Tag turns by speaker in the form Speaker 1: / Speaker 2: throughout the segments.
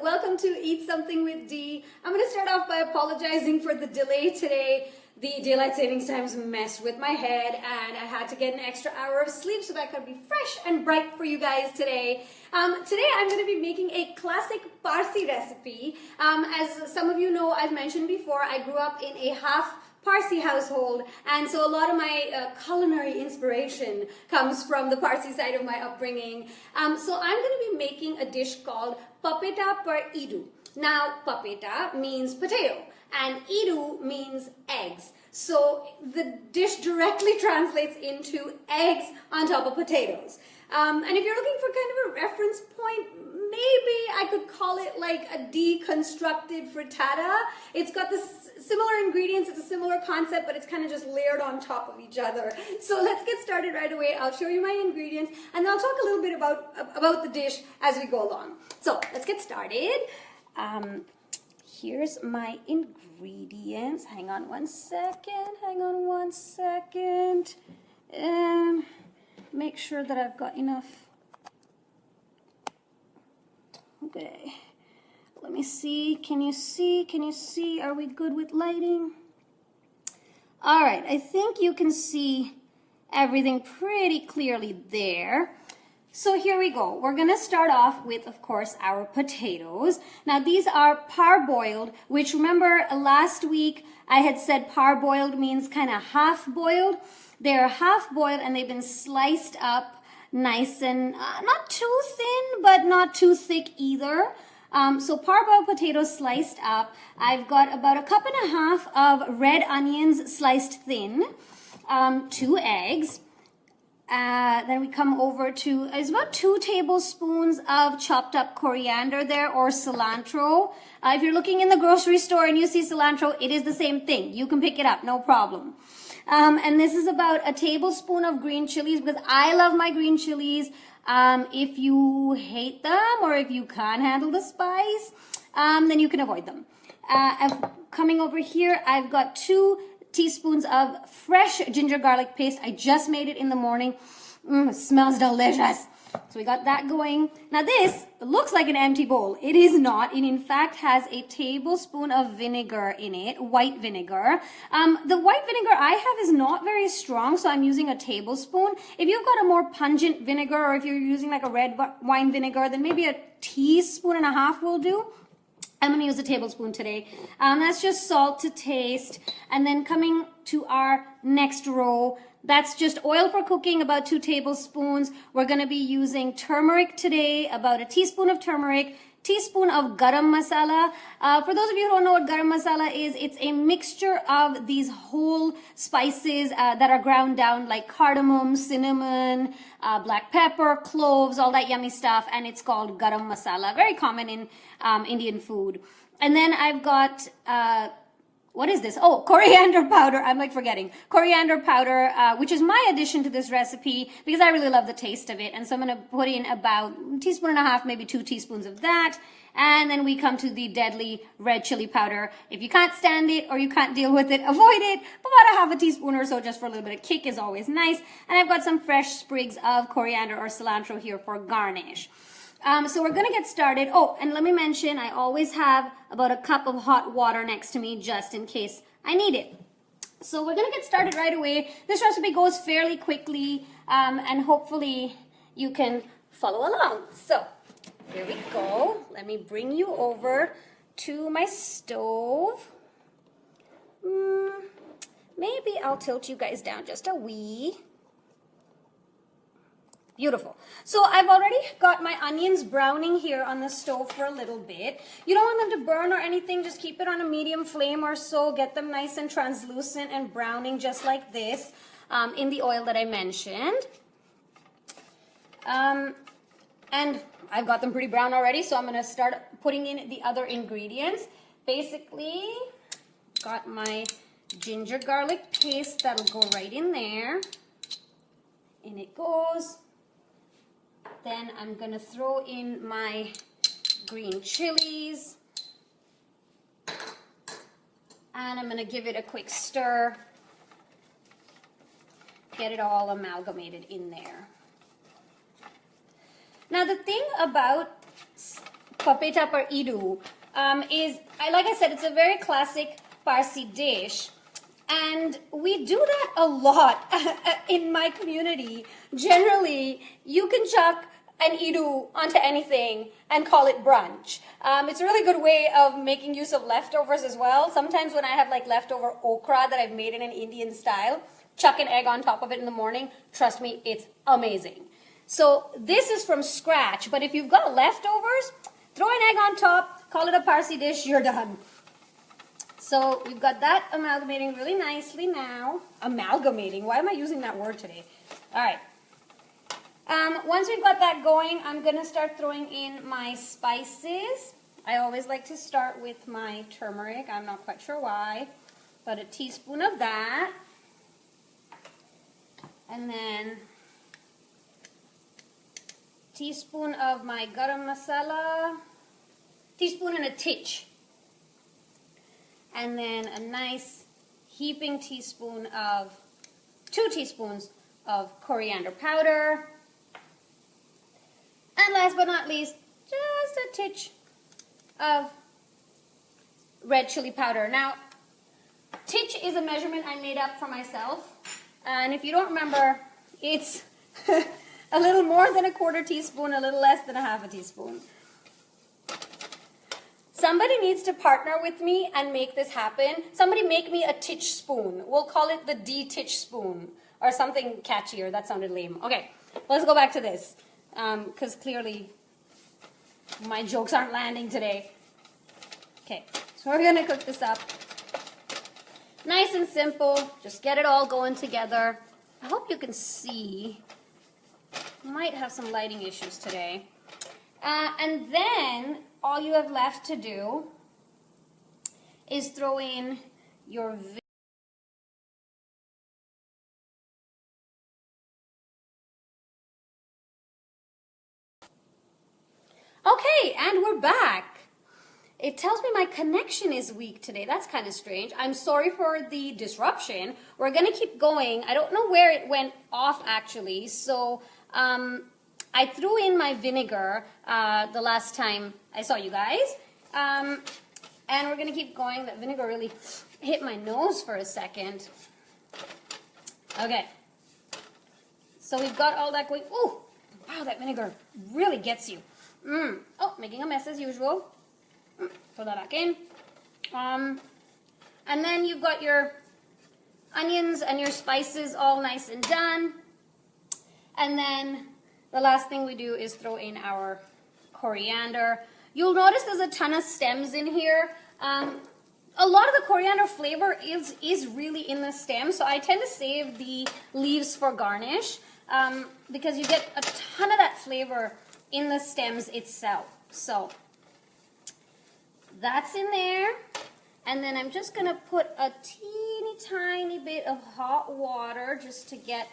Speaker 1: Welcome to Eat Something with Dee. I'm going to start off by apologizing for the delay today. The daylight savings times messed with my head and I had to get an extra hour of sleep so that I could be fresh and bright for you guys today. Today I'm going to be making a classic Parsi recipe. As some of you know, I've mentioned before, I grew up in a half Parsi household, and so a lot of my culinary inspiration comes from the Parsi side of my upbringing. So I'm going to be making a dish called Papeta per Eedu. Now, Papeta means potato, and Eedu means eggs. So the dish directly translates into eggs on top of potatoes. And if you're looking for kind of a reference point, maybe I could call it like a deconstructed frittata. It's got the similar ingredients, it's a similar concept, but it's kind of just layered on top of each other. So let's get started right away. I'll show you my ingredients and I'll talk a little bit about the dish as we go along. So let's get started. Here's my ingredients. Hang on one second. Make sure that I've got enough. Okay, let me see. Can you see? Are we good with lighting? All right, I think you can see everything pretty clearly there. So here we go. We're gonna start off with, of course, our potatoes. Now these are parboiled, which remember last week I had said parboiled means kind of half boiled. They're half boiled and they've been sliced up nice and not too thin, but not too thick either. So parboiled potatoes sliced up. I've got about 1.5 cups of red onions sliced thin, 2 eggs. Then we come over to, it's about 2 tablespoons of chopped up coriander there, or cilantro. If you're looking in the grocery store and you see cilantro, it is the same thing. You can pick it up, no problem. And this is about 1 tablespoon of green chilies, because I love my green chilies. If you hate them or if you can't handle the spice, then you can avoid them. Coming over here, I've got 2 teaspoons of fresh ginger garlic paste. I just made it in the morning. It smells delicious. So we got that going. Now this looks like an empty bowl. It is not. It in fact has a tablespoon of vinegar in it, white vinegar. The white vinegar I have is not very strong, so I'm using a tablespoon. If you've got a more pungent vinegar, or if you're using like a red wine vinegar, then maybe 1.5 teaspoons will do. I'm going to use a tablespoon today. That's just salt to taste. And then coming to our next row, that's just oil for cooking, about 2 tablespoons. We're going to be using turmeric today, about 1 teaspoon of turmeric, teaspoon of garam masala. For those of you who don't know what garam masala is, it's a mixture of these whole spices that are ground down, like cardamom, cinnamon, black pepper, cloves, all that yummy stuff, and it's called garam masala. Very common in Indian food. And then I've got what is this? Oh, coriander powder. I'm like forgetting. Coriander powder, which is my addition to this recipe because I really love the taste of it. And so I'm going to put in about 1.5 teaspoons, maybe 2 teaspoons of that. And then we come to the deadly red chili powder. If you can't stand it or you can't deal with it, avoid it. About 1/2 teaspoon or so just for a little bit of kick is always nice. And I've got some fresh sprigs of coriander or cilantro here for garnish. So we're going to get started. Oh, and let me mention, I always have about 1 cup of hot water next to me just in case I need it. So we're going to get started right away. This recipe goes fairly quickly, and hopefully you can follow along. So here we go. Let me bring you over to my stove. Maybe I'll tilt you guys down just a wee. Beautiful. So I've already got my onions browning here on the stove for a little bit. You don't want them to burn or anything. Just keep it on a medium flame or so. Get them nice and translucent and browning just like this in the oil that I mentioned. And I've got them pretty brown already, so I'm going to start putting in the other ingredients. Basically, got my ginger garlic paste. That'll go right in there. In it goes. Then I'm going to throw in my green chilies. And I'm going to give it a quick stir. Get it all amalgamated in there. Now the thing about Papeta or Eedu, like I said, it's a very classic Parsi dish. And we do that a lot in my community. Generally, you can chuck an Eedu onto anything and call it brunch. It's a really good way of making use of leftovers as well. Sometimes when I have like leftover okra that I've made in an Indian style, chuck an egg on top of it in the morning. Trust me, it's amazing. So this is from scratch, but if you've got leftovers, throw an egg on top, call it a Parsi dish, you're done. So we've got that amalgamating really nicely now. Amalgamating, why am I using that word today? All right. Once we've got that going, I'm going to start throwing in my spices. I always like to start with my turmeric. I'm not quite sure why. About a teaspoon of that. And then teaspoon of my garam masala. Teaspoon and a titch. And then a nice heaping teaspoon of, 2 teaspoons of coriander powder. And last but not least, just a titch of red chili powder. Now, titch is a measurement I made up for myself. And if you don't remember, it's a little more than a 1/4 teaspoon, a little less than a 1/2 teaspoon. Somebody needs to partner with me and make this happen. Somebody make me a titch spoon. We'll call it the D-titch spoon or something catchier. That sounded lame. Okay, let's go back to this because clearly my jokes aren't landing today. Okay, so we're going to cook this up. Nice and simple. Just get it all going together. I hope you can see. Might have some lighting issues today. And then all you have left to do is throw in your Okay, and we're back. It tells me my connection is weak today. That's kind of strange. I'm sorry for the disruption. We're going to keep going. I don't know where it went off actually. So I threw in my vinegar the last time I saw you guys. And we're going to keep going. That vinegar really hit my nose for a second. Okay. So we've got all that going. Ooh, wow, that vinegar really gets you. Oh, making a mess as usual. Throw that back in. And then you've got your onions and your spices all nice and done. And then the last thing we do is throw in our coriander. You'll notice there's a ton of stems in here. A lot of the coriander flavor is really in the stem, so I tend to save the leaves for garnish because you get a ton of that flavor in the stems itself. So that's in there. And then I'm just going to put a teeny tiny bit of hot water just to get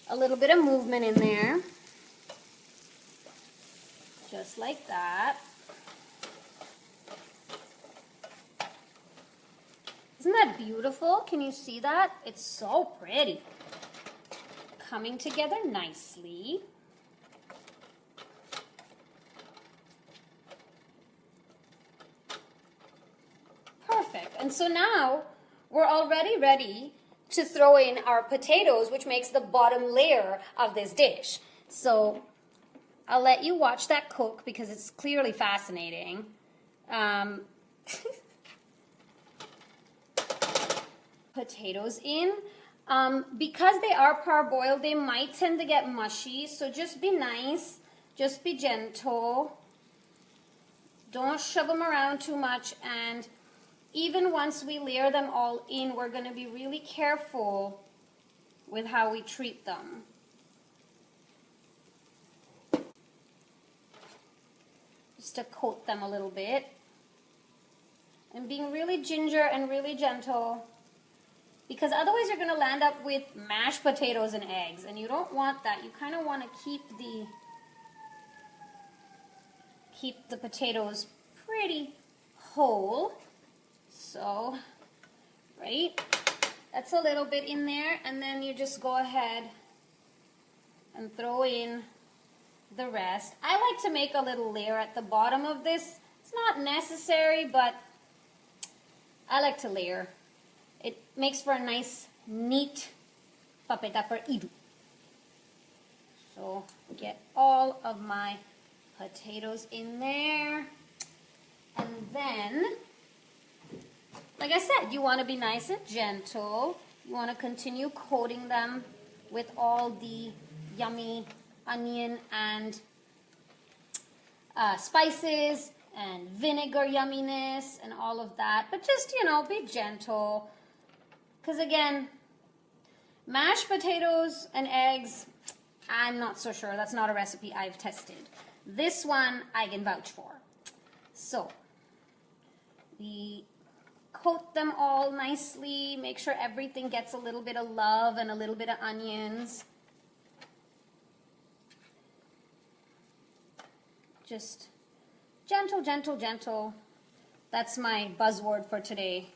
Speaker 1: a little bit of movement in there. Just like that. Isn't that beautiful? Can you see that? It's so pretty. Coming together nicely. Perfect. And so now we're already ready to throw in our potatoes, which makes the bottom layer of this dish. So I'll let you watch that cook because it's clearly fascinating. Potatoes in. Because they are parboiled, they might tend to get mushy, so just be nice, just be gentle. Don't shove them around too much, and even once we layer them all in, we're going to be really careful with how we treat them. Just to coat them a little bit. And being really ginger and really gentle, because otherwise you're going to land up with mashed potatoes and eggs, and you don't want that. You kind of want to keep the potatoes pretty whole. So, right, that's a little bit in there, and then you just go ahead and throw in the rest. I like to make a little layer at the bottom of this. It's not necessary, but I like to layer. It makes for a nice, neat papeta per Eedu. So get all of my potatoes in there. And then, like I said, you want to be nice and gentle. You want to continue coating them with all the yummy onion and spices and vinegar yumminess and all of that. But just, you know, be gentle. Because again, mashed potatoes and eggs, I'm not so sure. That's not a recipe I've tested. This one I can vouch for. So we coat them all nicely. Make sure everything gets a little bit of love and a little bit of onions. Just gentle, gentle, gentle. That's my buzzword for today.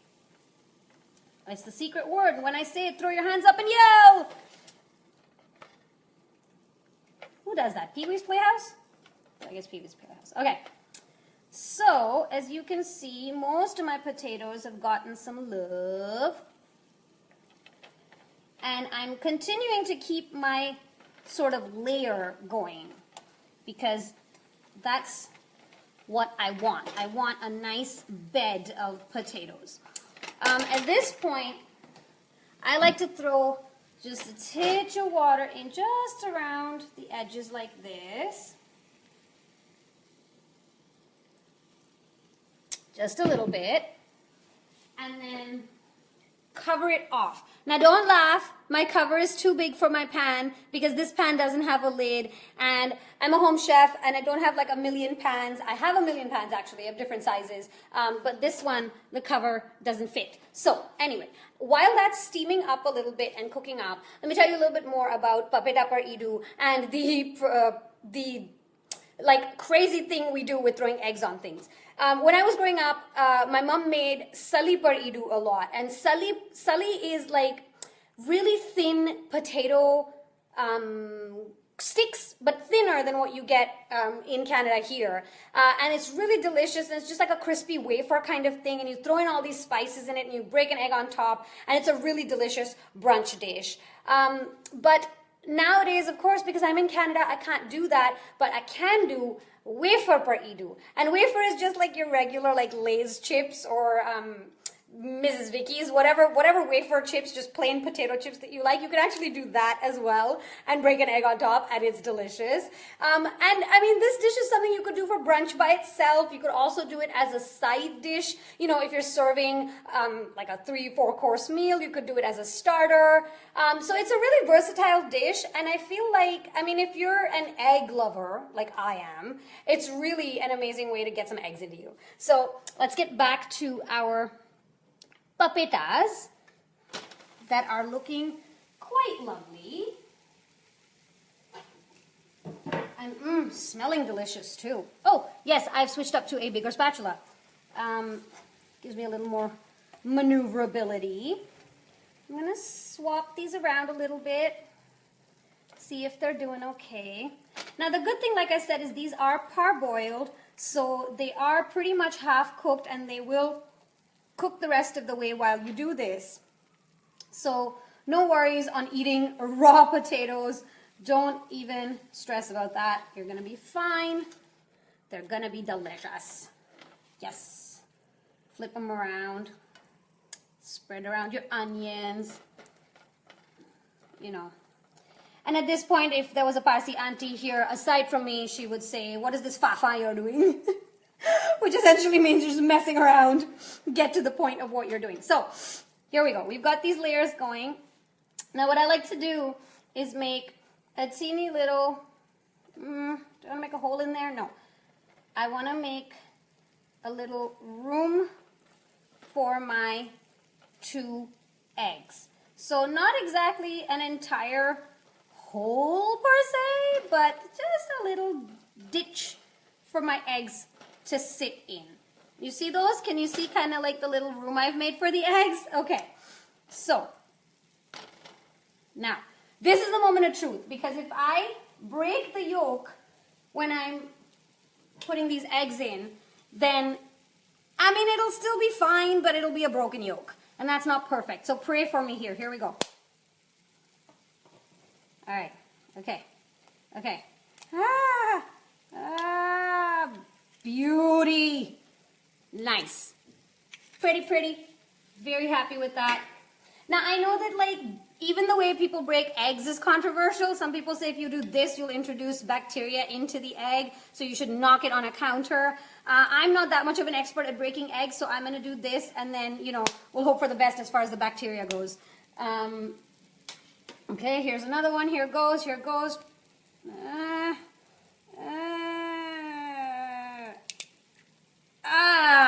Speaker 1: It's the secret word. When I say it, throw your hands up and yell. Who does that? Pee-wee's Playhouse? I guess Pee-wee's Playhouse. Okay. So, as you can see, most of my potatoes have gotten some love. And I'm continuing to keep my sort of layer going because that's what I want. I want a nice bed of potatoes. At this point, I like to throw just a titch of water in just around the edges like this. Just a little bit. And then cover it off. Now don't laugh, my cover is too big for my pan because this pan doesn't have a lid and I'm a home chef and I don't have like a million pans. I have a million pans actually of different sizes, but this one, the cover doesn't fit. So anyway, while that's steaming up a little bit and cooking up, let me tell you a little bit more about papeta per Eedu and the like crazy thing we do with throwing eggs on things. When I was growing up, my mom made sali per Eedu a lot, and sali is like really thin potato sticks, but thinner than what you get in Canada here. And it's really delicious, and it's just like a crispy wafer kind of thing, and you throw in all these spices in it, and you break an egg on top, and it's a really delicious brunch dish. But nowadays, of course, because I'm in Canada, I can't do that, but I can do wafer per Eedu. And wafer is just like your regular like Lay's chips or Mrs. Vicky's, whatever wafer chips, just plain potato chips that you like. You can actually do that as well and break an egg on top, and it's delicious. And I mean, this dish is something you could do for brunch by itself. You could also do it as a side dish. You know, if you're serving like a 3-4 course meal, you could do it as a starter. So it's a really versatile dish, and I feel like, I mean, if you're an egg lover like I am, it's really an amazing way to get some eggs into you. So let's get back to our papetas that are looking quite lovely and smelling delicious too. Oh yes, I've switched up to a bigger spatula. Gives me a little more maneuverability. I'm gonna swap these around a little bit, see if they're doing okay. Now the good thing, like I said, is these are parboiled, so they are pretty much half cooked, and they will cook the rest of the way while you do this. So no worries on eating raw potatoes. Don't even stress about that. You're gonna be fine. They're gonna be delicious. Yes. Flip them around. Spread around your onions. You know. And at this point, if there was a Parsi auntie here, aside from me, she would say, "What is this fa-fa you're doing?" Which essentially means you're just messing around. Get to the point of what you're doing. So here we go. We've got these layers going. Now what I like to do is make a teeny little, do I want to make a hole in there? No. I want to make a little room for my 2 eggs. So not exactly an entire hole per se, but just a little ditch for my eggs to sit in. You see those? Can you see kind of like the little room I've made for the eggs? Okay, so now this is the moment of truth, because if I break the yolk, when I'm putting these eggs in, then, I mean, it'll still be fine, but it'll be a broken yolk. And that's not perfect. So pray for me here. Here we go. All right. Okay. Okay. Beauty. Nice. Pretty, pretty. Very happy with that. Now, I know that, like, even the way people break eggs is controversial. Some people say if you do this, you'll introduce bacteria into the egg, so you should knock it on a counter. I'm not that much of an expert at breaking eggs, so I'm going to do this, and then, you know, we'll hope for the best as far as the bacteria goes. Okay, here's another one. Here it goes. Here it goes.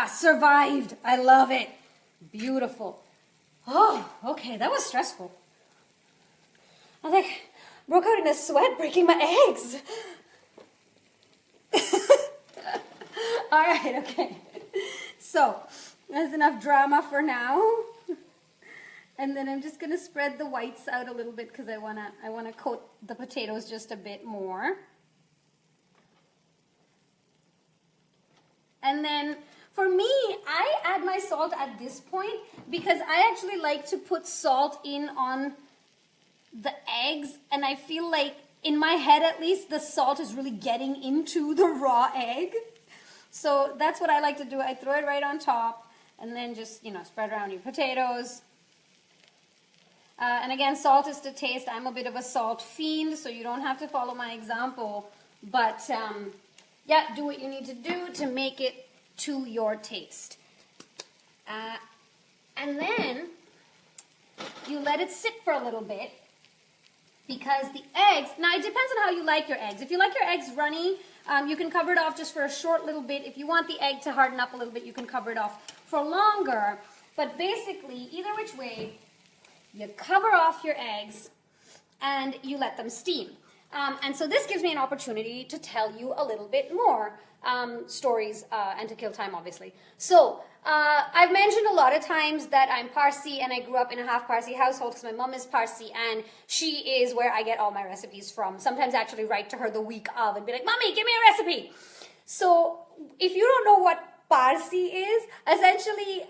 Speaker 1: Survived. I love it. Beautiful. Oh, okay, that was stressful. I like broke out in a sweat breaking my eggs. All right, okay. So, that's enough drama for now. And then I'm just going to spread the whites out a little bit because I want to coat the potatoes just a bit more. And then for me, I add my salt at this point because I actually like to put salt in on the eggs, and I feel like, in my head at least, the salt is really getting into the raw egg. So that's what I like to do. I throw it right on top and then just, you know, spread around your potatoes. And again, salt is to taste. I'm a bit of a salt fiend, so you don't have to follow my example. But yeah, do what you need to do to make it to your taste. And then you let it sit for a little bit because the eggs, now it depends on how you like your eggs. If you like your eggs runny, you can cover it off just for a short little bit. If you want the egg to harden up a little bit, you can cover it off for longer. But basically, either which way, you cover off your eggs and you let them steam. And so this gives me an opportunity to tell you a little bit more stories and to kill time, obviously. So I've mentioned a lot of times that I'm Parsi and I grew up in a half Parsi household because my mom is Parsi and she is where I get all my recipes from. Sometimes I actually write to her the week of and be like, Mommy, give me a recipe. So if you don't know what Parsi is, essentially,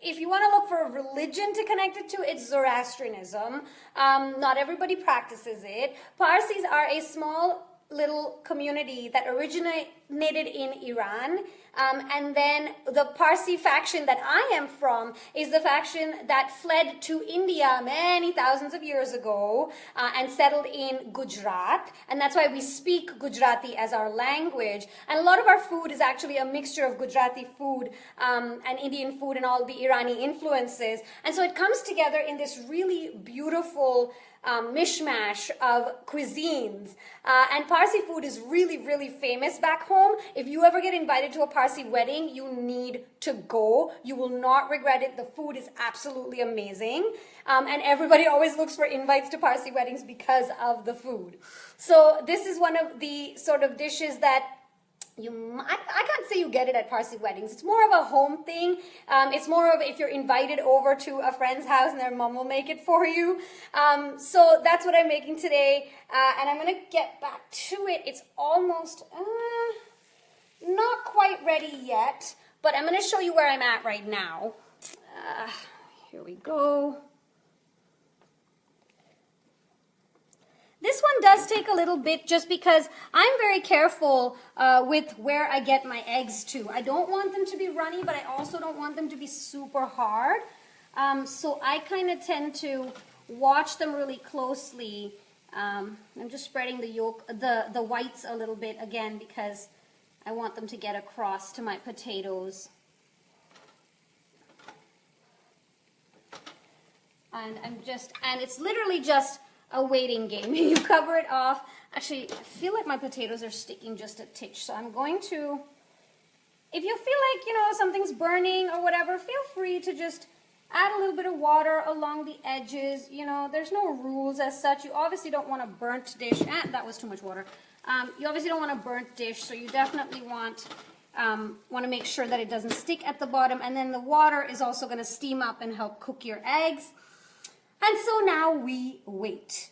Speaker 1: if you want to look for a religion to connect it to, it's Zoroastrianism. Not everybody practices it. Parsis are a small little community that originated in Iran. And then the Parsi faction that I am from is the faction that fled to India many thousands of years ago and settled in Gujarat. And that's why we speak Gujarati as our language. And a lot of our food is actually a mixture of Gujarati food and Indian food and all the Irani influences. And so it comes together in this really beautiful mishmash of cuisines. And Parsi food is really, really famous back home. If you ever get invited to a Parsi wedding, you need to go. You will not regret it. The food is absolutely amazing. And everybody always looks for invites to Parsi weddings because of the food. So this is one of the sort of dishes that I can't say you get it at Parsi weddings. It's more of a home thing. It's more of if you're invited over to a friend's house and their mom will make it for you. So that's what I'm making today. And I'm going to get back to it. It's almost not quite ready yet, but I'm going to show you where I'm at right now. Here we go. This one does take a little bit just because I'm very careful with where I get my eggs to. I don't want them to be runny, but I also don't want them to be super hard. So I kind of tend to watch them really closely. I'm just spreading the yolk, the whites a little bit again because I want them to get across to my potatoes. And it's literally just a waiting game. You cover it off. Actually, I feel like my potatoes are sticking just a titch, so I'm going to, if you feel like, you know, something's burning or whatever, feel free to just add a little bit of water along the edges. You know, there's no rules as such. You obviously don't want a burnt dish. That was too much water. You obviously don't want a burnt dish, so you definitely want to make sure that it doesn't stick at the bottom, and then the water is also going to steam up and help cook your eggs. And so now we wait.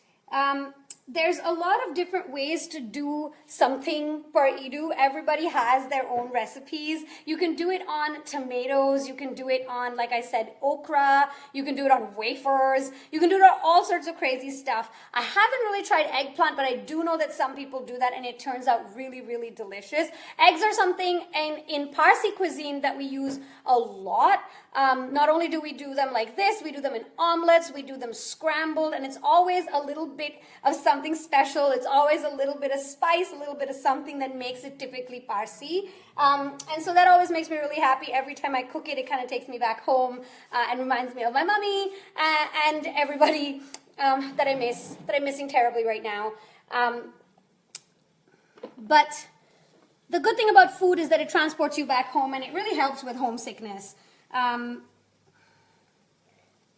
Speaker 1: there's a lot of different ways to do something for Eedu. Everybody has their own recipes. You can do it on tomatoes. You can do it on, like I said, okra. You can do it on wafers. You can do it on all sorts of crazy stuff. I haven't really tried eggplant, but I do know that some people do that and it turns out really, really delicious. Eggs are something in Parsi cuisine that we use a lot. Not only do we do them like this, we do them in omelets, we do them scrambled, and it's always a little bit of something special. It's always a little bit of spice, a little bit of something that makes it typically Parsi. And so that always makes me really happy. Every time I cook it, it kind of takes me back home and reminds me of my mommy and everybody that I'm missing terribly right now. But the good thing about food is that it transports you back home and it really helps with homesickness.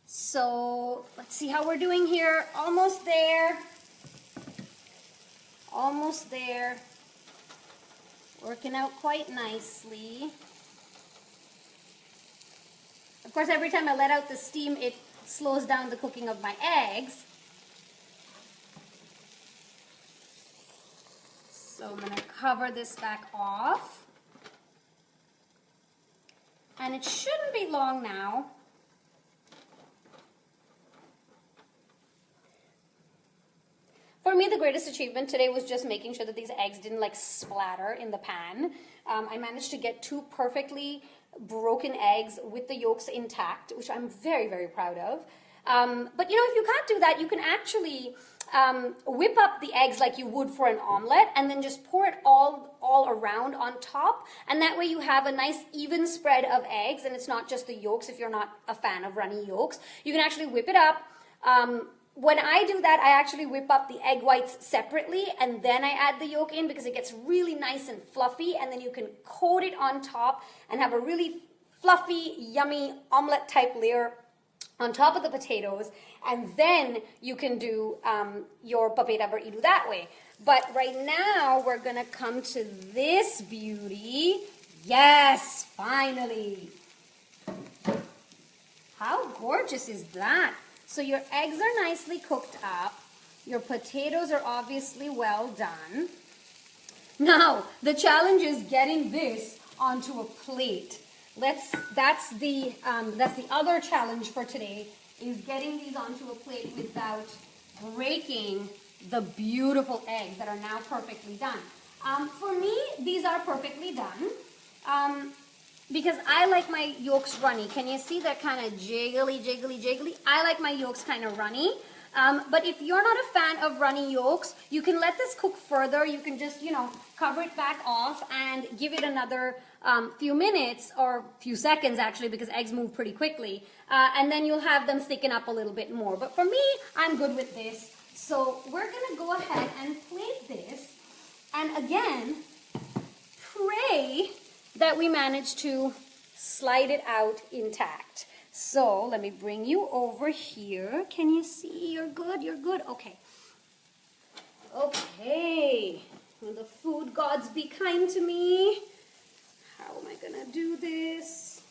Speaker 1: So let's see how we're doing here. Almost there. Almost there. Working out quite nicely. Of course, every time I let out the steam, it slows down the cooking of my eggs. So I'm going to cover this back off. And it shouldn't be long now. For me, the greatest achievement today was just making sure that these eggs didn't like splatter in the pan. I managed to get 2 perfectly broken eggs with the yolks intact, which I'm very, very proud of. But you know, if you can't do that, you can actually whip up the eggs like you would for an omelet and then just pour it all around on top. And that way you have a nice even spread of eggs, and it's not just the yolks if you're not a fan of runny yolks. You can actually whip it up. When I do that, I actually whip up the egg whites separately and then I add the yolk in because it gets really nice and fluffy, and then you can coat it on top and have a really fluffy, yummy omelet type layer on top of the potatoes, and then you can do your papeta or Eedu that way. But right now, we're gonna come to this beauty. Yes, finally. How gorgeous is that? So your eggs are nicely cooked up. Your potatoes are obviously well done. Now, the challenge is getting this onto a plate. That's the other challenge for today, is getting these onto a plate without breaking the beautiful eggs that are now perfectly done. For me, these are perfectly done. Because I like my yolks runny. Can you see that kind of jiggly? I like my yolks kind of runny. But if you're not a fan of runny yolks, you can let this cook further. You can just, cover it back off and give it another few minutes, or few seconds actually, because eggs move pretty quickly. And then you'll have them thicken up a little bit more. But for me, I'm good with this. So we're going to go ahead and plate this. And again, pray that we managed to slide it out intact. So let me bring you over here. Can you see? You're good? You're good? Okay. Okay. Will the food gods be kind to me? How am I gonna do this?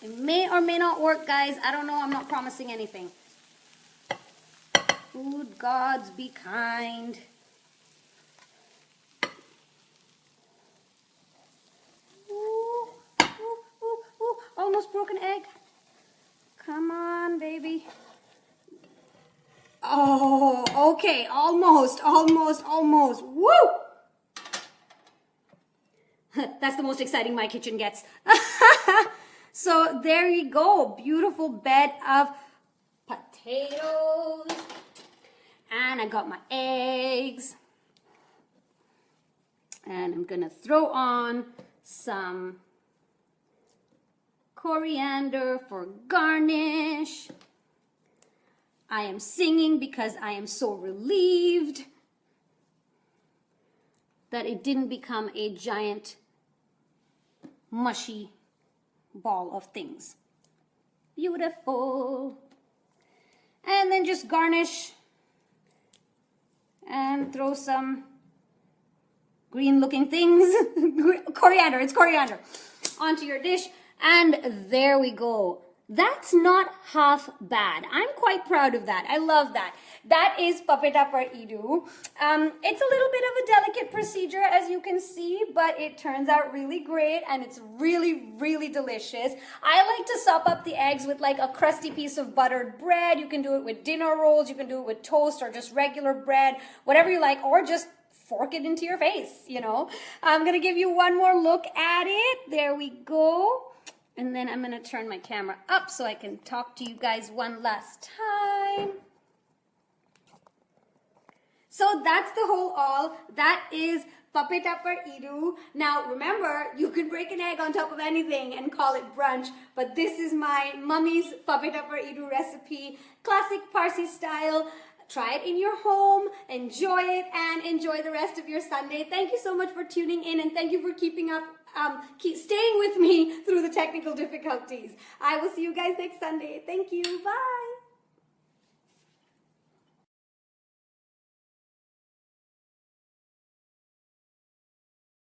Speaker 1: It may or may not work, guys. I don't know. I'm not promising anything. Food gods be kind. Almost broken egg. Come on, baby. Oh, okay. Almost. Woo! That's the most exciting my kitchen gets. So there you go. Beautiful bed of potatoes. And I got my eggs. And I'm going to throw on some coriander for garnish. I am singing because I am so relieved that it didn't become a giant mushy ball of things. Beautiful. And then just garnish and throw some green looking things. Coriander, it's coriander. Onto your dish. And there we go. That's not half bad. I'm quite proud of that. I love that. That is Papeta per Eedu. It's a little bit of a delicate procedure, as you can see, but it turns out really great and it's really, really delicious. I like to sop up the eggs with like a crusty piece of buttered bread. You can do it with dinner rolls, you can do it with toast or just regular bread, whatever you like, or just fork it into your face, you know. I'm gonna give you one more look at it. There we go. And then I'm going to turn my camera up so I can talk to you guys one last time. So that's the whole all. That is Papeta per Eedu. Now remember, you can break an egg on top of anything and call it brunch, but this is my mummy's Papeta per Eedu recipe, classic Parsi style. Try it in your home, enjoy it, and enjoy the rest of your Sunday. Thank you so much for tuning in, and thank you for keep staying with me through the technical difficulties. I will see you guys next Sunday. Thank you. Bye.